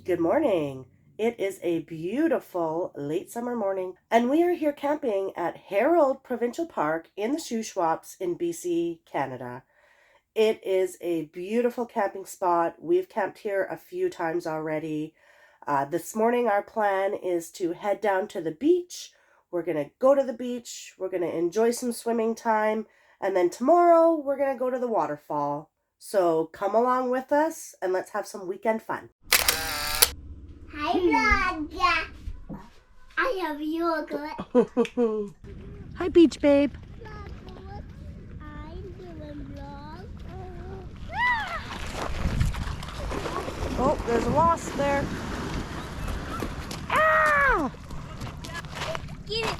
Good morning. It is a beautiful late summer morning, and we are here camping at Herald Provincial Park in the Shuswaps in BC, Canada. It is a beautiful camping spot. We've camped here a few times already. This morning our plan is to head down to the beach. We're going to go to the beach. We're going to enjoy some swimming time. And then tomorrow we're going to go to the waterfall. So come along with us and let's have some weekend fun. Hi, vlog. I have yogurt. Hi, beach babe. I'm doing vlog. Oh, there's a wasp there. Ah! Get it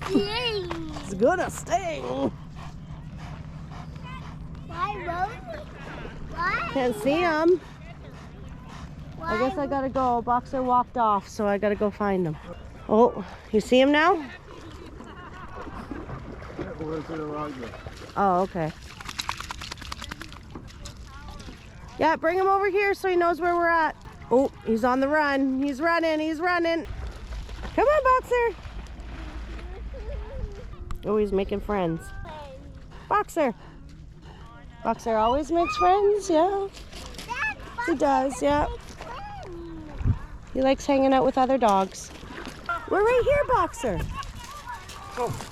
sting. It's gonna sting. Why, Rosie? Why? Can't see him. Why? I guess I gotta go. Boxer walked off, so I gotta go find him. Oh, you see him now? Oh, okay. Yeah, bring him over here so he knows where we're at. Oh, he's on the run. He's running. He's running. Come on, Boxer. Oh, he's making friends. Boxer. Boxer always makes friends, yeah. He does, yeah. He likes hanging out with other dogs. We're right here, Boxer.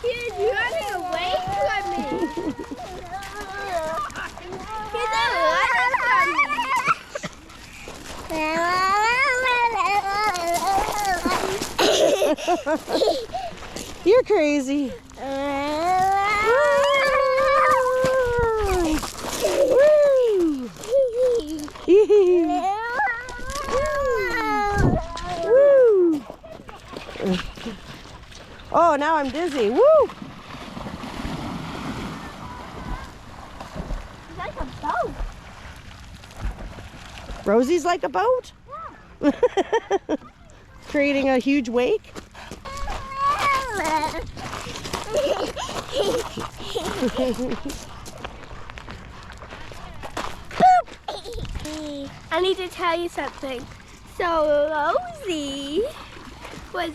He's running away from me. He's running from me. You're crazy. Oh, now I'm dizzy. Woo! He's like a boat. Rosie's like a boat? Yeah. Creating a huge wake? I need to tell you something. So Rosie was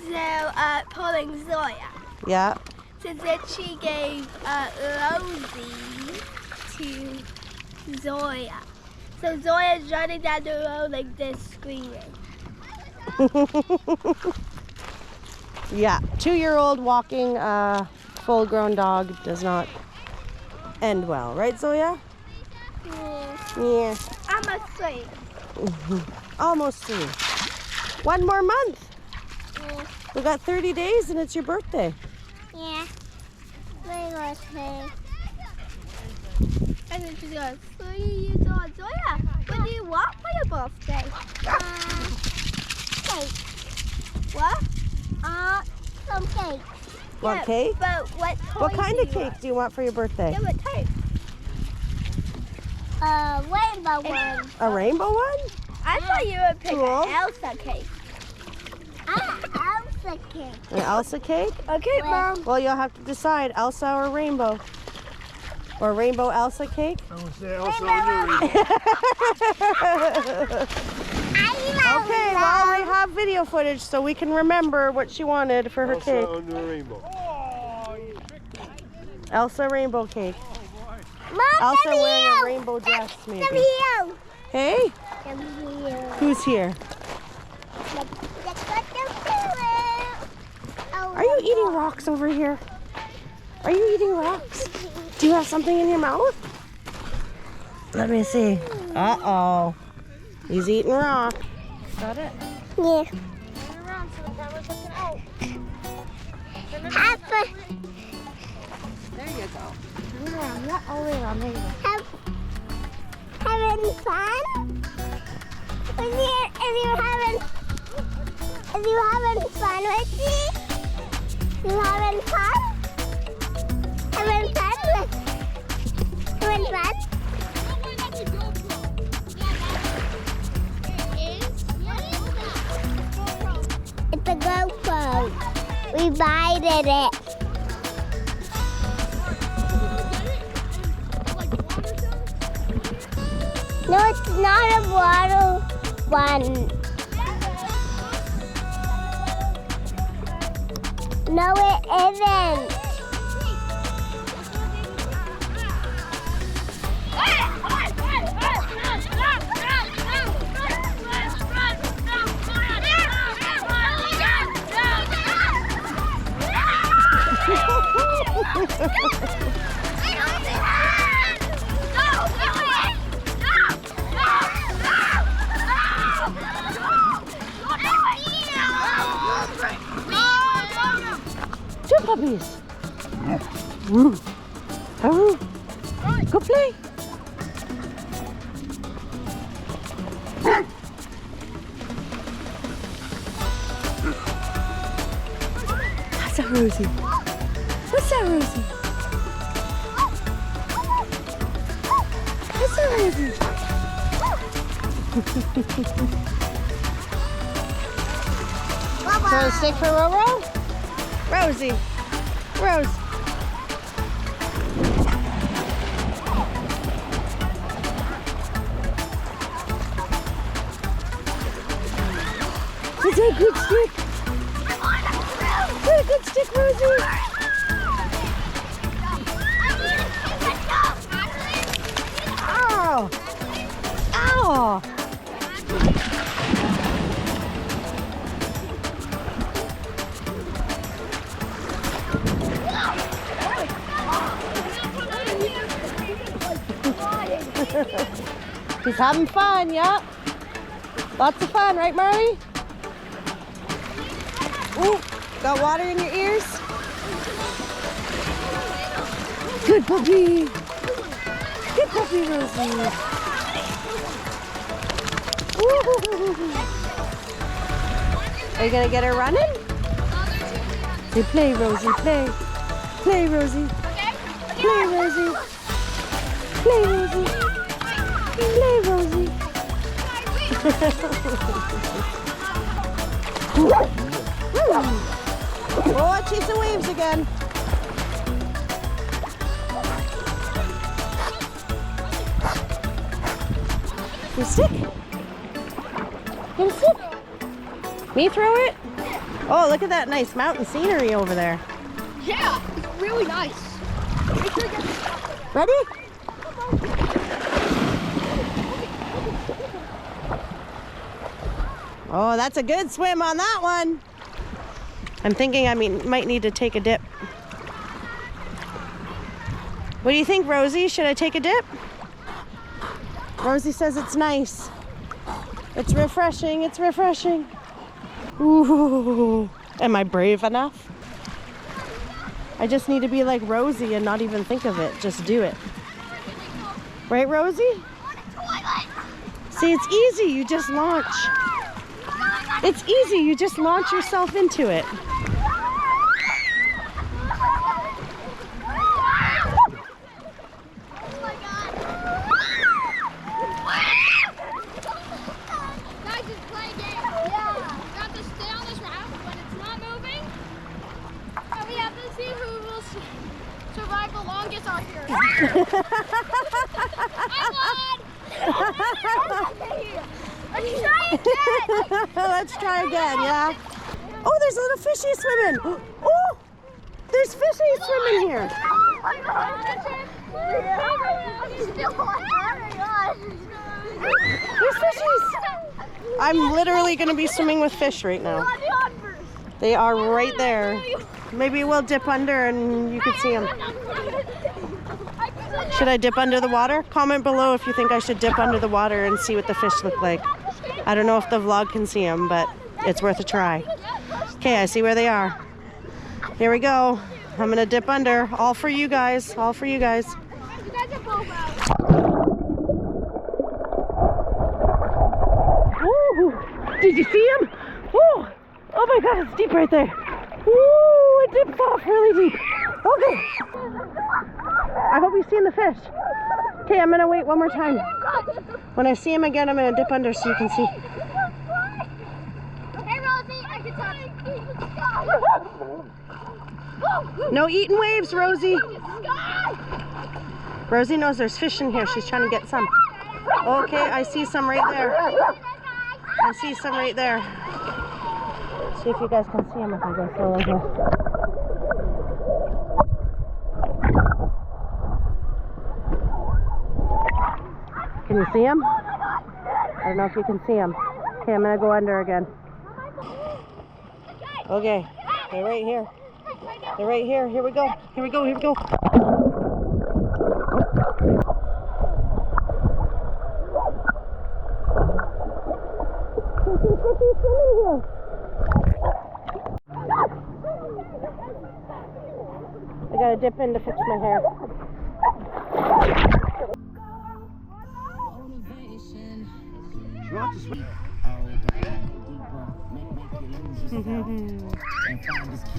pulling Zoya. Yeah. So then she gave Rosie to Zoya. So Zoya's running down the road like this, screaming. Yeah, 2-year-old walking a full-grown dog does not end well, right, Zoya? Yeah. Almost 3. Almost 3. 1 more month. We got 30 days and it's your birthday. Yeah. My birthday. And then she goes, 3 years old. Zoya, what do you want for your birthday? Cake. What? Some cake. Want cake? But what toy What kind do of you cake want? do you want for your birthday? Yeah, what type? Rainbow one. A rainbow one? I thought you would pick Cool. an Elsa cake. Elsa cake. An Elsa cake? Okay, Mom. Well, you'll have to decide, Elsa or rainbow. Or rainbow Elsa cake? I would say Elsa on the rainbow. Okay, well, we have video footage so we can remember what she wanted for her Elsa cake. on the rainbow. Elsa rainbow cake. Mom, Elsa wearing a rainbow dress, maybe. Hey, who's here? Are you eating rocks over here? Are you eating rocks? Do you have something in your mouth? Let me see. Uh-oh. He's eating rock. Is that it? Yeah. Turn around so the camera's looking out. There you go. Turn around, not all the way around. There you go. Having fun? If you having fun with me? You having fun? Having fun with? Having fun? It's a GoPro. We bided it. No, it's not a water one. No, it isn't. Two puppies. Woo. Oh. Go play. What's that, Rosie? What's that, Rosie? What's that, Rosie? So a stick for Roro? Rosie. Rose. Is that a good stick? Is that a good stick, Rosie? Ow! Ow! He's having fun, yeah. Lots of fun, right, Marley? Ooh, got water in your ears? Good puppy. Good puppy, Rosie. Ooh. Are you gonna get her running? Hey, play, Rosie, play. Play, Rosie. Play, Rosie. Play, Rosie. Play, Rosie. Oh, chasing waves again. Get a stick. Get a stick. Me throw it? Oh, look at that nice mountain scenery over there. Yeah, it's really nice. Ready? Oh, that's a good swim on that one. I'm thinking I might need to take a dip. What do you think, Rosie? Should I take a dip? Rosie says it's nice. It's refreshing. It's refreshing. Ooh. Am I brave enough? I just need to be like Rosie and not even think of it. Just do it. Right, Rosie? See, it's easy. You just launch. It's easy. You just launch yourself into it. Survive the longest out here. Let's try again, yeah? Oh, there's a little fishy swimming. Oh, there's fishy swimming here. There's fishies. I'm literally going to be swimming with fish right now. They are right there. Maybe we'll dip under and you can see them. Should I dip under the water? Comment below if you think I should dip under the water and see what the fish look like. I don't know if the vlog can see them, but it's worth a try. Okay, I see where they are. Here we go. I'm gonna dip under. All for you guys. All for you guys. Ooh, did you see him? Ooh, oh my God, it's deep right there. Ooh, it dipped off really deep. Okay. I hope you've seen the fish. Okay, I'm gonna wait one more time. When I see him again, I'm gonna dip under so you can see. Hey, Rosie, I can touch. No eating waves, Rosie. Rosie knows there's fish in here. She's trying to get some. Okay, I see some right there. I see some right there. See if you guys can see them if I go slowly here. Can you see him? I don't know if you can see him. Okay, I'm gonna go under again. Okay, they're right here. They're right here. Here we go. Here we go. Here we go. I gotta dip in to fix my hair.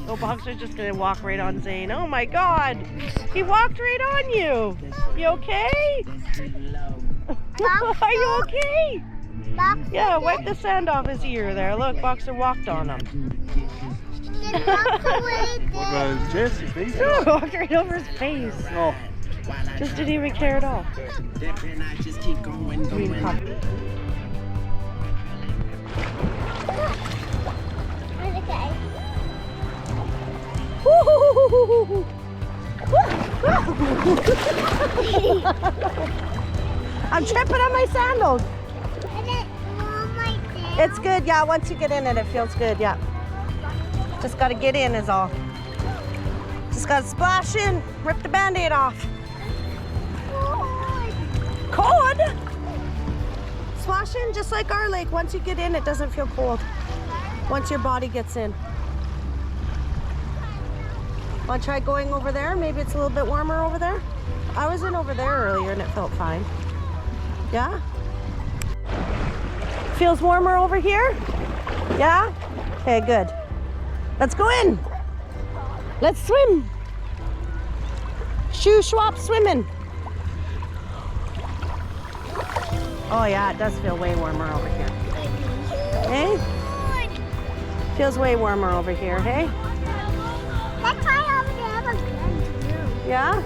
Oh, Boxer's just gonna walk right on Zane. Oh my God! He walked right on you! You okay? Are you okay? Yeah, wipe the sand off his ear there. Look, Boxer walked on him. What about his chest, his face? No, walked right over his face. Oh. Just didn't even care at all. I'm tripping on my sandals. It's good, yeah. Once you get in it feels good, yeah. Just gotta get in is all. Just gotta splash in, rip the band-aid off. Cold? Splash in just like our lake. Once you get in, it doesn't feel cold. Once your body gets in. Want to try going over there? Maybe it's a little bit warmer over there. I was in over there earlier and it felt fine. Yeah? Feels warmer over here? Yeah? Okay, good. Let's go in. Let's swim. Shuswap swimming. Oh yeah, it does feel way warmer over here. Hey? Feels way warmer over here, hey? Let's try over there. Have a good view. Yeah?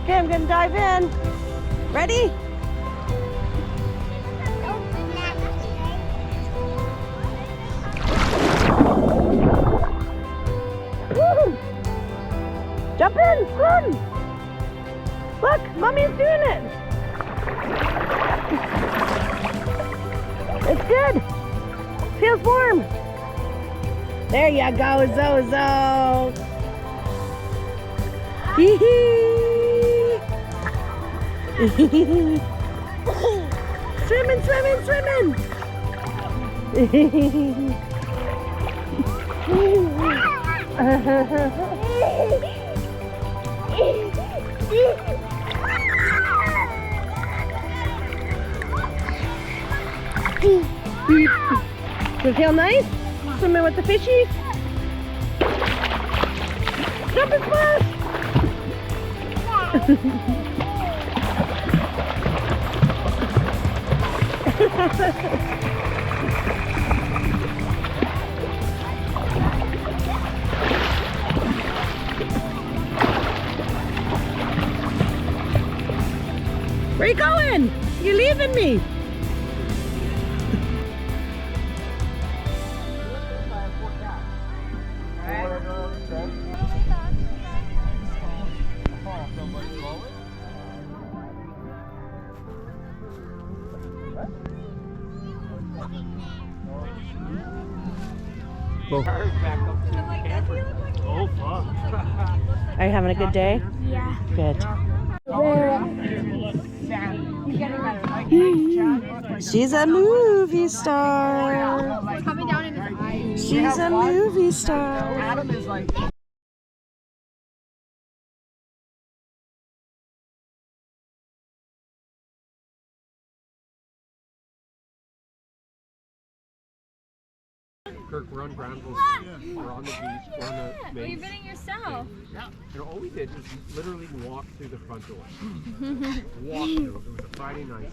Okay, I'm gonna dive in. Ready? Woo! Jump in, swim! Look, Mommy's doing it. It's good. Feels warm. There you go, Zozo. Hee hee. Swimming, swimming, swimming. Does it feel nice? Swimming with the fishies? Jump and splash! Where you going? You leaving me? Oh, fuck. Are you having a good day? Yeah. Good. She's a movie star. It's coming down in his eyes. She's a movie star. Adam is like... Kirk, we're on Granville Street. We're on the beach. We're on the main. Well, you're bidding yourself. Yeah. And all we did was literally walk through the front door. Walk through. It was a Friday night.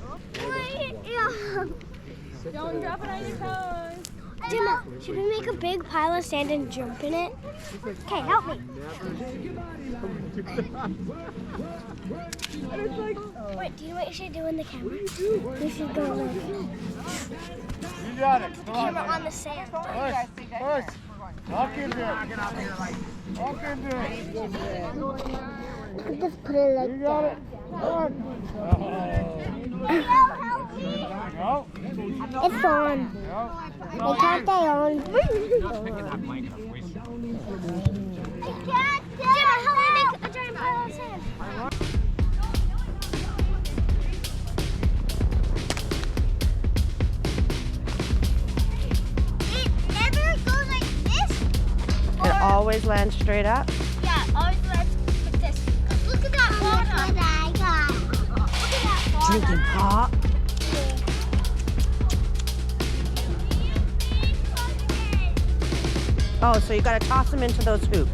Don't drop it on your toes. Gemma, should we make a big pile of sand and jump in it? Okay, help me. Wait, do you know what you should do in the camera? We should go like... You got it. Come Camera on the sand. Push. Walk into it. Walk into it. Just put it like You got that. it. It's on. They can't stay on. Jim, help me make a giant pile of sand. It never goes like this. It always lands straight up. Yeah, always like this. Look at that water. Look at that water. Drinking pop. Oh, so you gotta toss them into those hoops.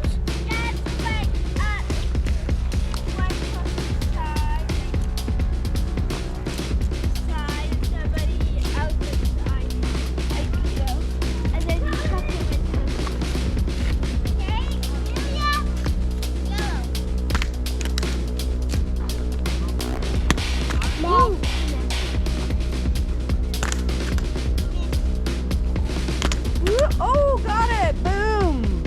Oh, got it! Boom!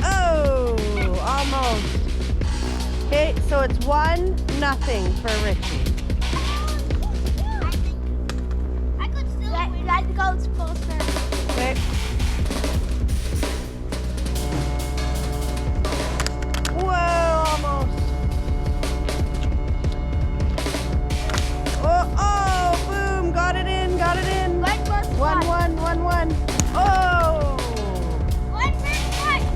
Oh, almost. Okay, so it's 1-0 for Richie. I could still let go full circle. Okay. Whoa, almost. Oh, boom! Got it in, got it in. 1-1, 1-1. Oh!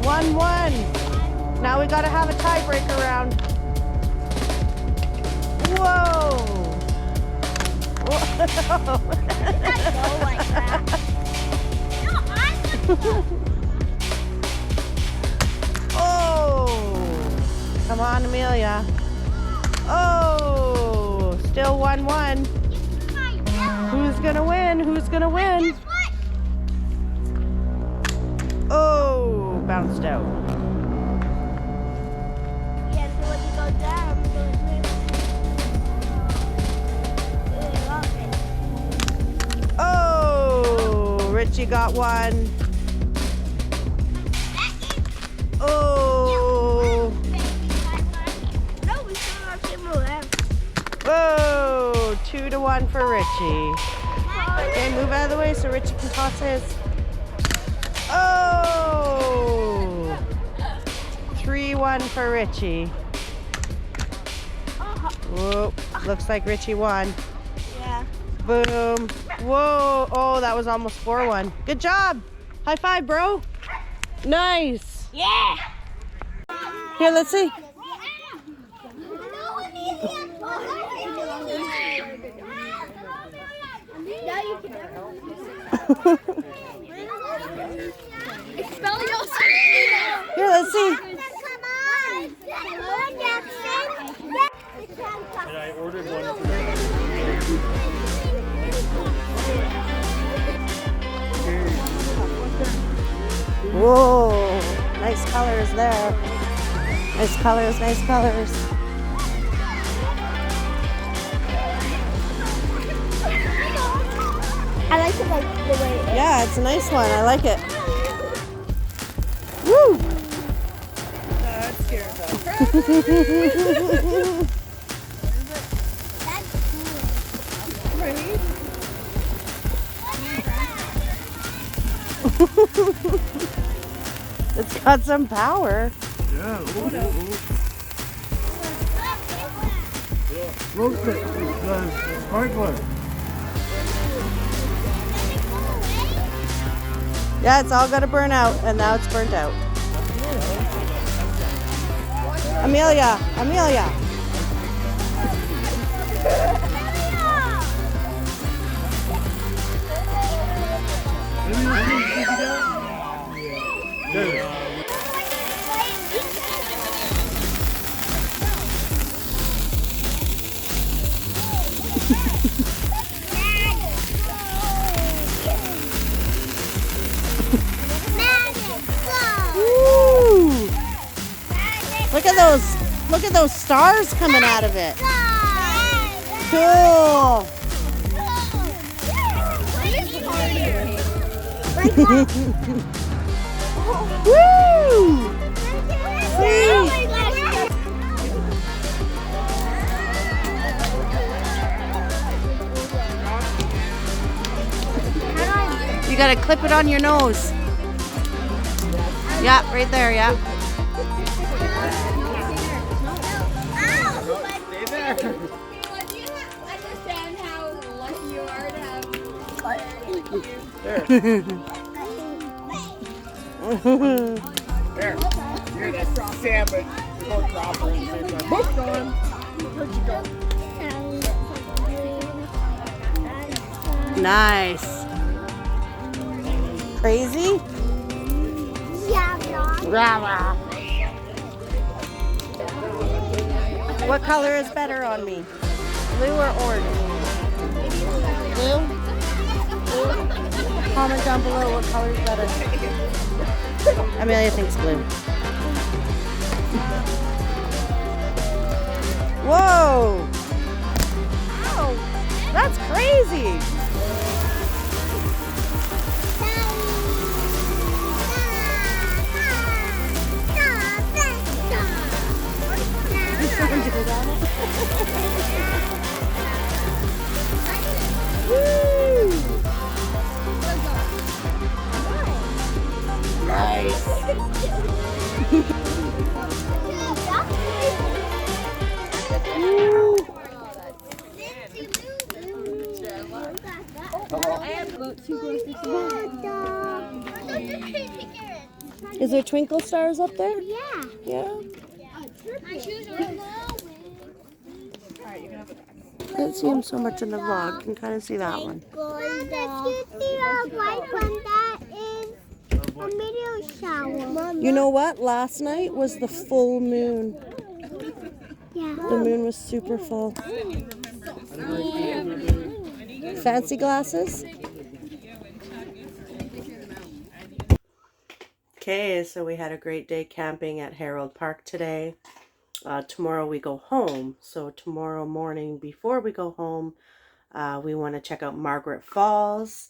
1-1. Now we gotta have a tiebreaker round. Whoa! Oh! Come on, Amelia. Oh! Still 1-1. Who's gonna win? Who's gonna win? Oh, bounced out. Yeah, so when you go down, Oh, Richie got one. Oh. No, we still have 2 more left. Whoa, 2-1 for Richie. Okay, move out of the way so Richie can toss his. Oh! 3-1 for Richie. Whoa, looks like Richie won. Yeah. Boom. Whoa, oh, that was almost 4-1. Good job. High five, bro. Nice. Yeah. Here, let's see. Here, let's see. I ordered one. Whoa, nice colors there. Nice colors, nice colors. I like the way it is. Yeah, it's a nice one. I like it. Woo! That scares us. That's cool. Right? It's got some power. Yeah. Roast it. It's sparkler. Yeah, it's all got to burn out, and now it's burnt out. Amelia, Amelia. Woo! Look at those stars coming out of it. Cool. Woo! See? You gotta clip it on your nose. Yeah, right there, yeah. Stay there. Do you understand how lucky you are to have There. Here, that's salmon. You're going to drop her and say, boop, gone. Where'd you go? Nice. Crazy? Yeah, What color is better on me? Blue or orange? Blue? Blue? Comment down below what color is better. Amelia thinks blue. Whoa! Ow! That's crazy! Woo! Nice. Is there twinkle stars up there? Yeah. Yeah. My shoes are low. Can't see him so much in the vlog. Can kind of see that one. Excuse me, a white one that is a meteor shower. You know what? Last night was the full moon. Yeah. The moon was super full. Fancy glasses? Okay, so we had a great day camping at Herald Park today. Tomorrow we go home. So tomorrow morning before we go home, we want to check out Margaret Falls.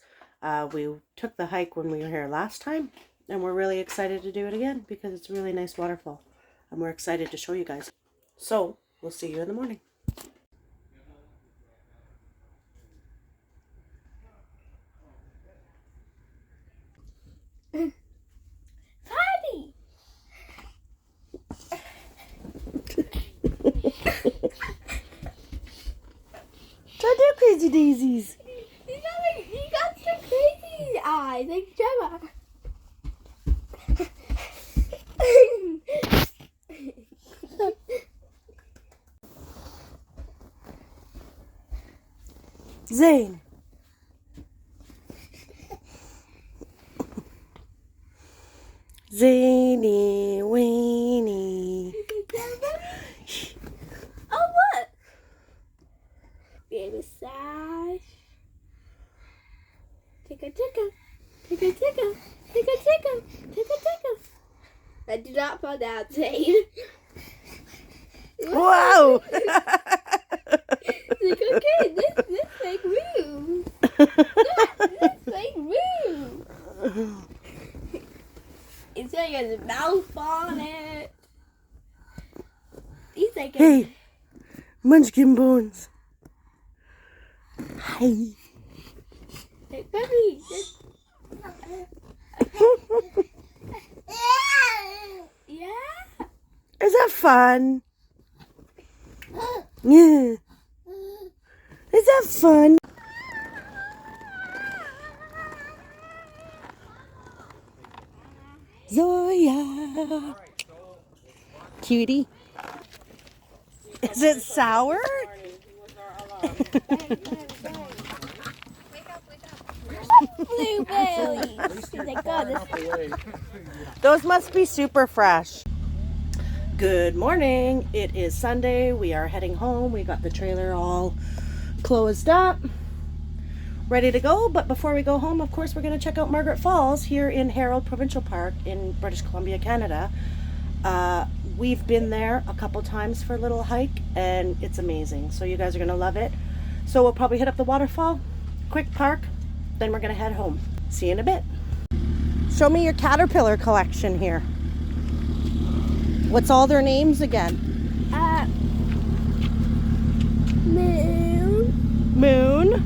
We took the hike when we were here last time, and we're really excited to do it again because it's a really nice waterfall. And we're excited to show you guys. So we'll see you in the morning. Party! Don't do crazy daisies. You got some crazy eyes, like Gemma. Zane. Zany, weenie. Oh, what? Baby massage. Ticka ticka. Ticka ticka. Ticka ticka. Ticka ticka. I did not fall down, Zane. Whoa! Like, okay, this like move. This like move. It's like his mouth on it. He's like a, Hey, Munchkin Bones. Hi. like, puppy. Yeah. Is that fun? Yeah. Is that fun? Zoya. Cutie. Is it sour? Blueberry. He's like, oh, this Those must be super fresh. Good morning. It is Sunday. We are heading home. We got the trailer all closed up, ready to go. But before we go home, of course, we're going to check out Margaret Falls here in Herald Provincial Park in British Columbia, Canada. We've been there a couple times for a little hike, and it's amazing. So you guys are going to love it. So we'll probably hit up the waterfall, quick park, then we're going to head home. See you in a bit. Show me your caterpillar collection here. What's all their names again? Moon.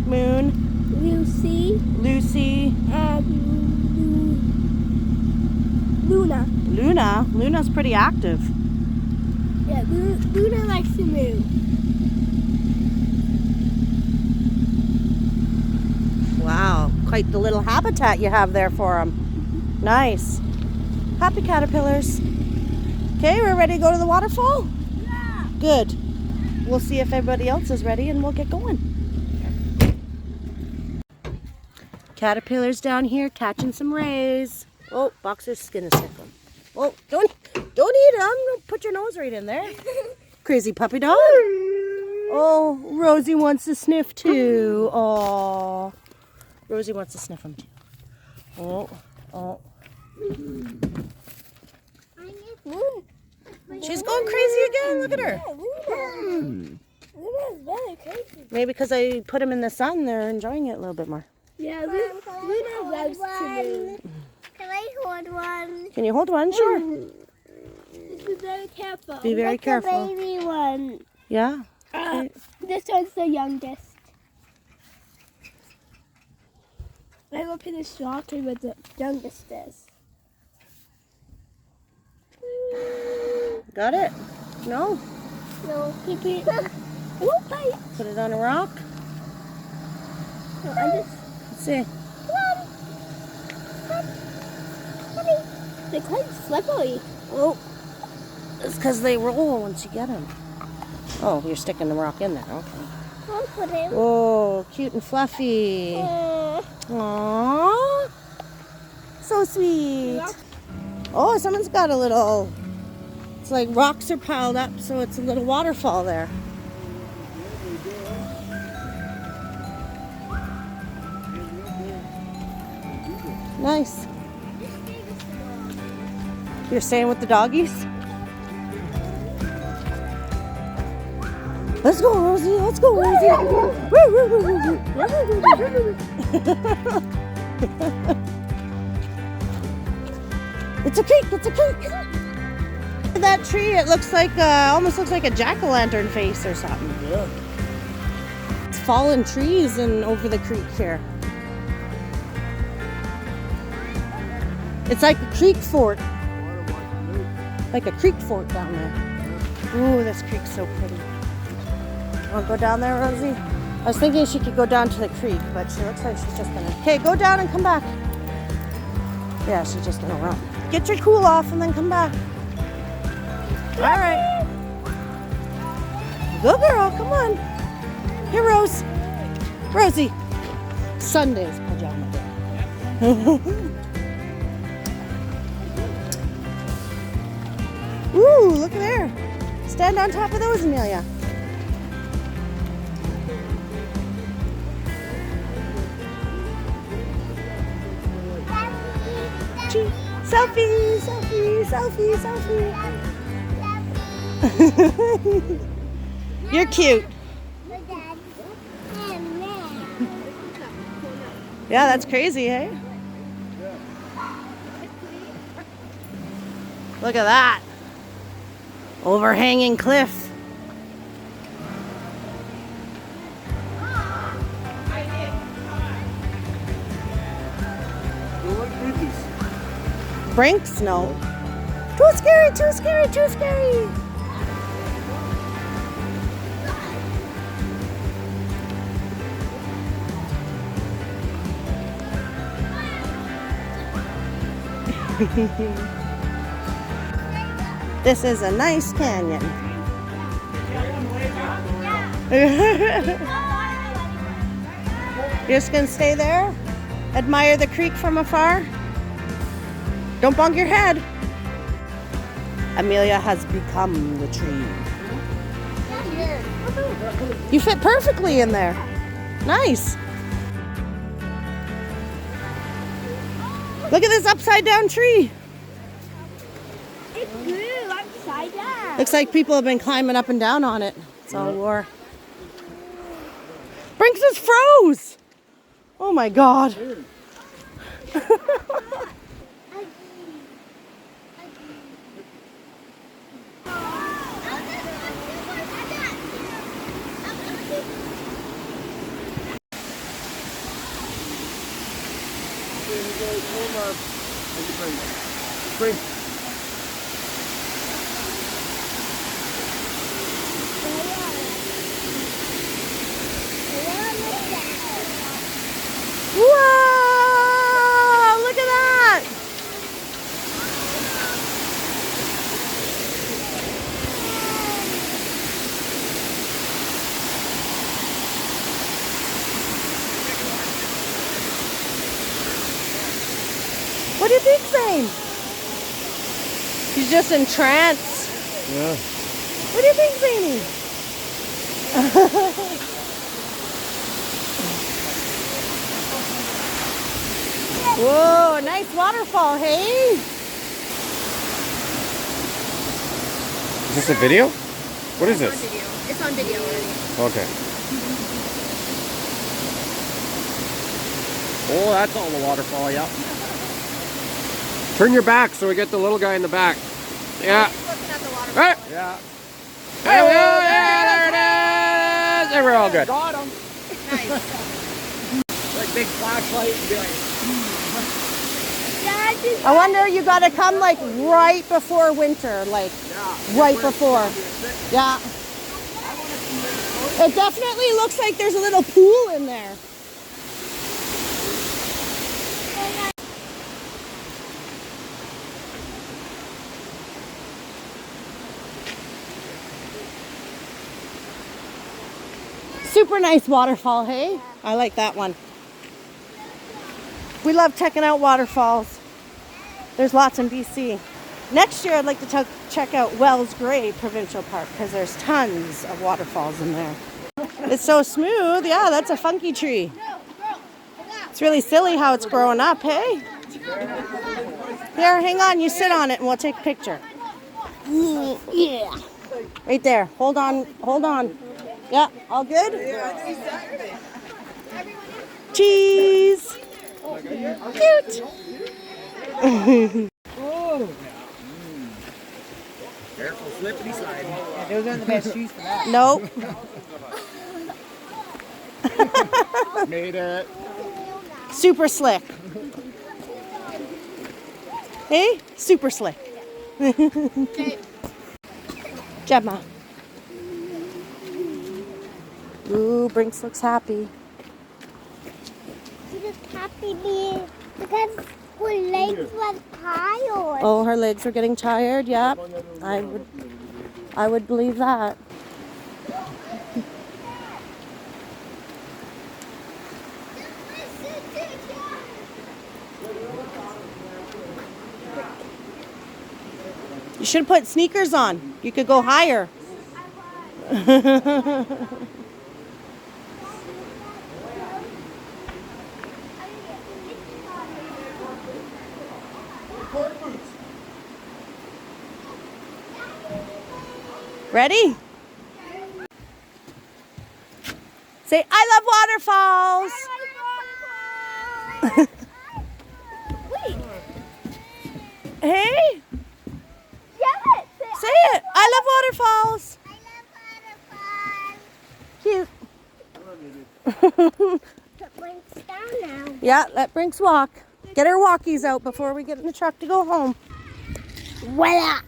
Moon, Lucy. Lucy, Luna's pretty active. Yeah, Luna likes to move. Wow, quite the little habitat you have there for them. Nice. Happy caterpillars. Okay, we're ready to go to the waterfall? Yeah. Good. We'll see if everybody else is ready and we'll get going. Caterpillars down here catching some rays. Oh, Boxer's skin is tickling. Oh, don't eat them. Put your nose right in there. Crazy puppy dog. Oh, Rosie wants to sniff too. Oh, Rosie wants to sniff them too. Oh, oh. She's going crazy again. Look at her. Luna's very crazy. Maybe because I put them in the sun, they're enjoying it a little bit more. Yeah, Luna loves to move. Can I hold one? Can you hold one? Sure. Be very careful. Be very careful. The baby one. Yeah. This one's the youngest. I will finish walking with the youngest is. Got it? No. No, keep it. Oh, bite. Put it on a rock. No, I'm just. Let's see. They're quite slippery. Oh. It's because they roll once you get them. Oh, you're sticking the rock in there. Okay. I'll put him. Oh, cute and fluffy. Aww. So sweet. Oh, someone's got a little... It's like rocks are piled up, so it's a little waterfall there. Nice. You're staying with the doggies? Let's go, Rosie. Let's go, Rosie. It's a creek. It's a creek. That tree, it looks like, almost looks like a jack-o'-lantern face or something. Yeah. It's fallen trees and over the creek here. It's like a creek fort. Like a creek fort down there. Ooh, this creek's so pretty. Want to go down there, Rosie? I was thinking she could go down to the creek, but she looks like she's just gonna... Okay, go down and come back. Yeah, she's just gonna run. Get your cool off and then come back. All right. Go, girl. Come on. Here, Rose. Rosie. Sunday's pajama day. Ooh, look at there. Stand on top of those, Amelia. Selfie, selfie, selfie, selfie. You're cute. Yeah, that's crazy, hey? Look at that. Overhanging cliff. Brinks? No. Too scary, too scary, too scary. This is a nice canyon. You're just gonna stay there? Admire the creek from afar? Don't bonk your head. Amelia has become the tree. You fit perfectly in there. Nice. Look at this upside down tree. It grew upside down. Looks like people have been climbing up and down on it. It's all war. Brinks is froze. Oh my God. Bring. What do you think, Zane? He's just in trance. Yeah. What do you think, Zany? Whoa, a nice waterfall, hey? Is this a video? What is this? It's on video already. Okay. Oh, that's all the waterfall, yeah. Turn your back so we get the little guy in the back. Yeah. Looking at the waterfall. Right. Yeah. There we go. Yeah, there it is. And we're all good. Got him. Nice. Like big flashlight and be like, I wonder, you gotta come like right before winter, like right before. Yeah. It definitely looks like there's a little pool in there. Super nice waterfall, hey? I like that one. We love checking out waterfalls. There's lots in BC. Next year, I'd like to check out Wells Gray Provincial Park because there's tons of waterfalls in there. It's so smooth. Yeah, that's a funky tree. It's really silly how it's growing up, hey? Here, hang on. You sit on it and we'll take a picture. Yeah. Right there. Hold on. Hold on. Yeah, all good? Cheese. Cute. careful, slippity sliding. Yeah, those aren't the best shoes for that. Nope. Made it. Super slick. Hey, super slick. Gemma. Ooh, Brinks looks happy. She just happy me because her legs were tired. Oh, her legs were getting tired. Yep, I would believe that. You should put sneakers on. You could go higher. Ready? Say, I love waterfalls. Wait. Hey, say it. I love waterfalls. I love waterfalls. Cute. Put Brinks down now. Yeah, let Brinks walk. Get her walkies out before we get in the truck to go home. Voila.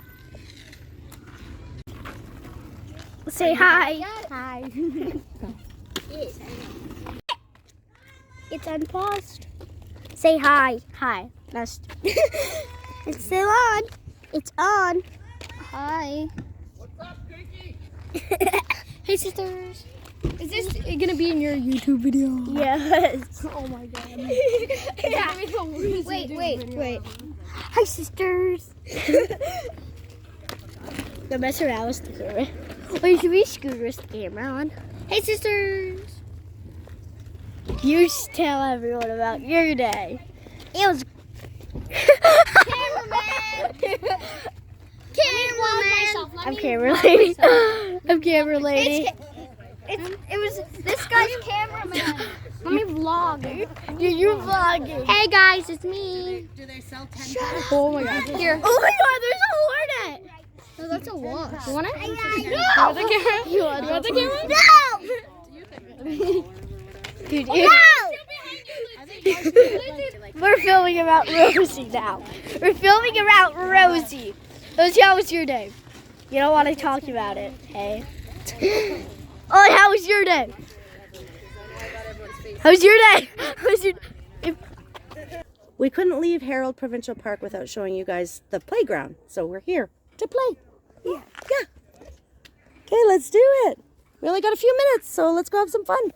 Say hi. Hi. It's unpaused. Say hi. Hi. That's it's still on. It's on. Hi. What's up, Pinky? Hey, sisters. Is this gonna be in your YouTube video? Yes. Oh my god. Yeah. Wait. Hi, sisters. Don't mess around with the camera. Wait, should we scoot with the camera on? Hey, sisters. You should tell everyone about your day. It was. Cameraman. I'm camera lady. I'm camera lady. It was this guy's cameraman. Let me vlog. You're vlogging. Hey guys, it's me. Do they sell 10 Oh my god. Here. Oh my god, there's a hornet. No, that's a wasp. You want it? You want the camera? You want the camera? No! Dude, No! we're filming about Rosie now. We're filming about Rosie. Rosie, how was your day? You don't want to talk about it, hey? Oh, how was your day? How was your day? How was your We couldn't leave Herald Provincial Park without showing you guys the playground. So we're here to play. Yeah. Okay, let's do it. We only got a few minutes, so let's go have some fun.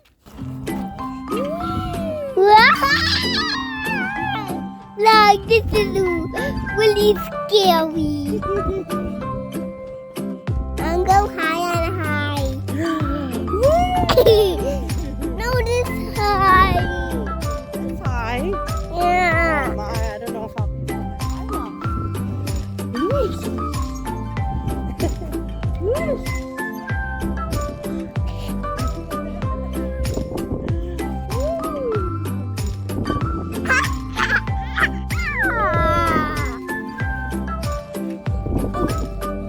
La this is really scary. I'm go high and high. No, this high. It's high. Yeah. I don't know if I'll.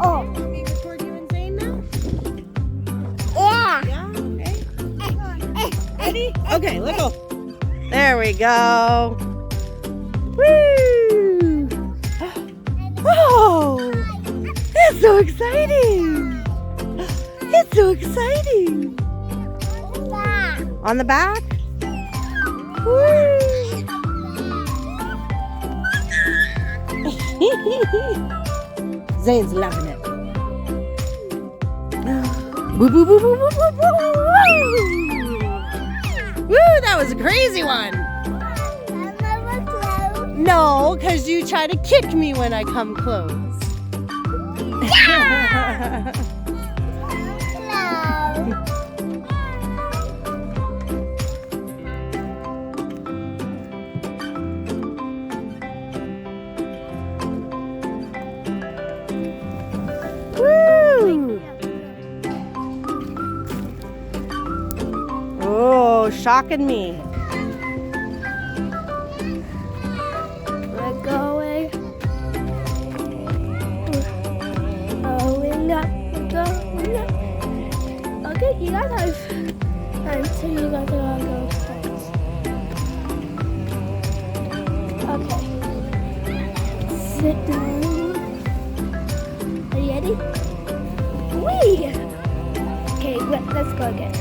Oh, Can we record you and Zane now? yeah. Yeah, okay. Ready? Okay, let's go. There we go. Woo! Oh, it's so exciting. It's so exciting. On the back? Woo! Zane's loving it. Woo, woo, woo, woo, woo, woo, woo, woo. Woo, that was a crazy one. No, because you try to kick me when I come close. Woo! Oh, shocking me. We're going. Going up. Going up. Okay, you guys have time, so you guys are gonna go first. Okay. Sit down. Are you ready? Wee! Okay, let's go again.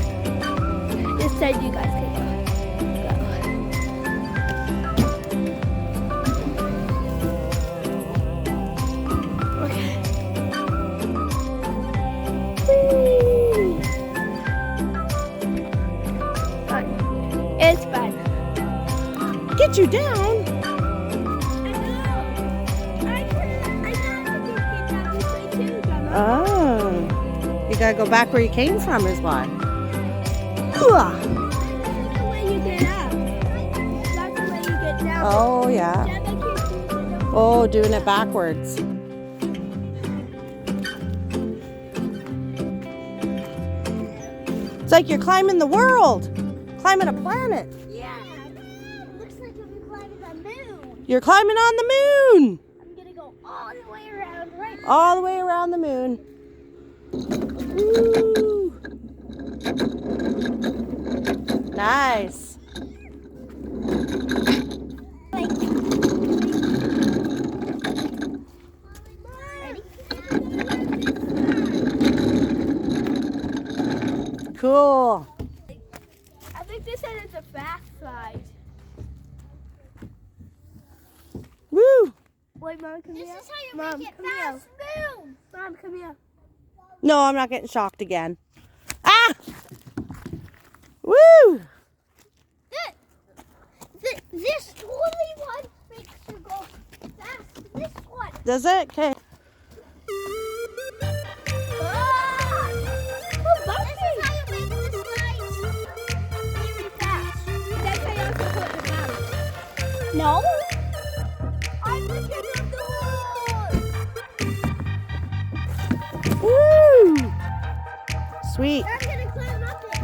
This time you guys can go. Okay. Whee! Fun. It's fun. Get you down. Oh, you gotta go back where you came from, is why. Oh, yeah. Oh, doing it backwards. It's like you're climbing the world, climbing a planet. Yeah. Looks like you'll be climbing the moon. You're climbing on the moon. I'm gonna go all the way around, right? All the way around the moon. Woo. Nice. Cool. I think they said it's a fast slide. Woo. Wait, Mom, come This here. is how you Mom, make it come here. fast moon. Mom, come here. No, I'm not getting shocked again. Ah! Woo! This totally one makes you go fast. This one. Does it? Okay. No. I'm the king of the world. Woo! Sweet. I'm gonna climb up it.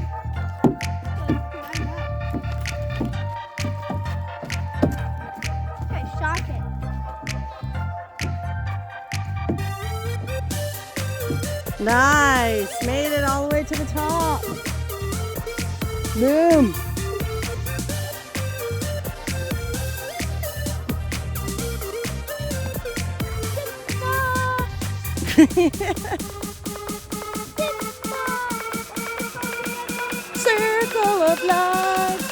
Okay, shock it. Nice. Made it all the way to the top. Boom. Circle of life.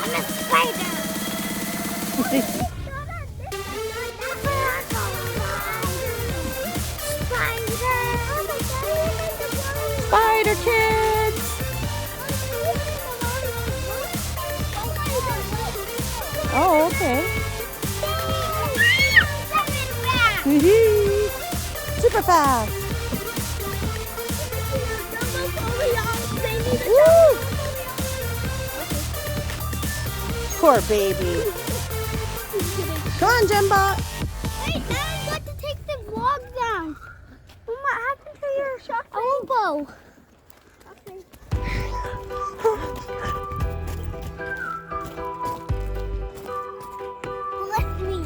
I'm a spider. Spider kids. fast. Woo! Poor baby. Come on, Jimbo. Wait, now I got to take the vlog down. What happened to your shark elbow? Okay. Let me.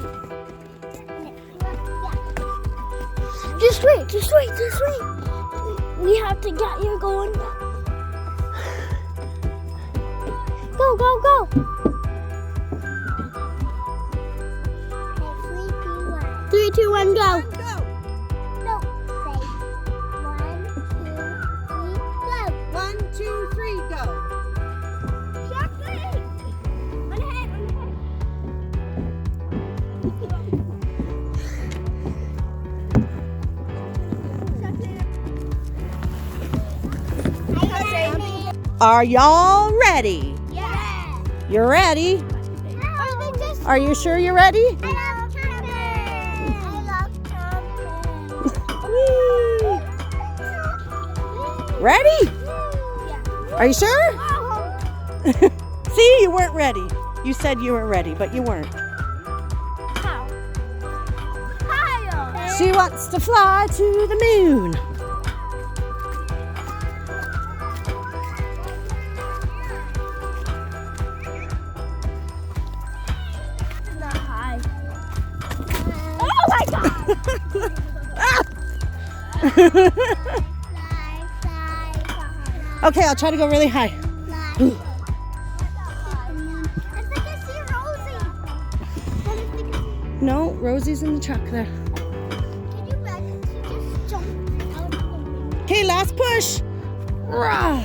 Just wait, just wait, just wait. We have to get you going. Go, go, go. 3, 2, 1, go. No, say 1, 2, 3, go. 1, 2, 3, go. Are y'all ready? Yeah. You're ready? Are you sure you're ready? I love camping. I love camping. Whee! Ready? Yeah. Are you sure? See, you weren't ready. You said you were ready, but you weren't. How? Higher. She wants to fly to the moon. Not high. Oh my God! Okay, I'll try to go really high. I think I see Rosie. What if we can- No, Rosie's in the truck there. Can you imagine she just jumped out of the window? Okay, last push. Rah.